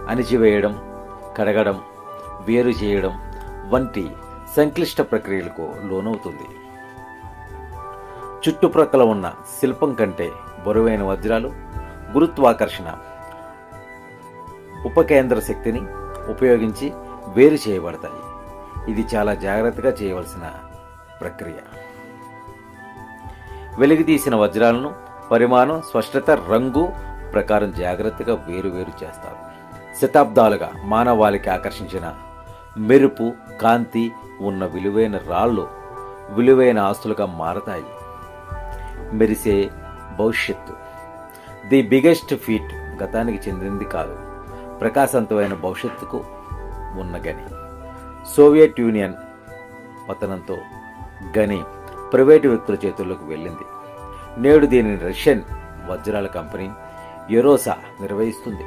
అణిచివేయడం, కడగడం, వేరు చేయడం వంటి సంక్లిష్ట ప్రక్రియలకు లోనవుతుంది. చుట్టుప్రక్కల ఉన్న శిల్పం కంటే బరువైన వజ్రాలు గురుత్వాకర్షణ ఉపకేంద్ర శక్తిని ఉపయోగించి వేరు చేయబడతాయి. ఇది చాలా జాగ్రత్తగా చేయవలసిన ప్రక్రియ. వెలికితీసిన వజ్రాలను పరిమాణం, స్పష్టత, రంగు ప్రకారం జాగ్రత్తగా వేరు చేస్తారు. శతాబ్దాలుగా మానవాళికి ఆకర్షించిన మెరుపు, కాంతి ఉన్న విలువైన రాళ్ళు విలువైన ఆస్తులుగా మారతాయి. మెరిసే భవిష్యత్తు. ది బిగ్గెస్ట్ ఫీట్ గతానికి చెందింది కాదు, ప్రకాశవంతమైన భవిష్యత్తుకు ఉన్న గని. సోవియట్ యూనియన్ పతనంతో గని ప్రైవేటు వ్యక్తుల చేతుల్లోకి వెళ్ళింది. నేడు దీనిని రష్యన్ వజ్రాల కంపెనీ ఎరోసా నిర్వహిస్తుంది.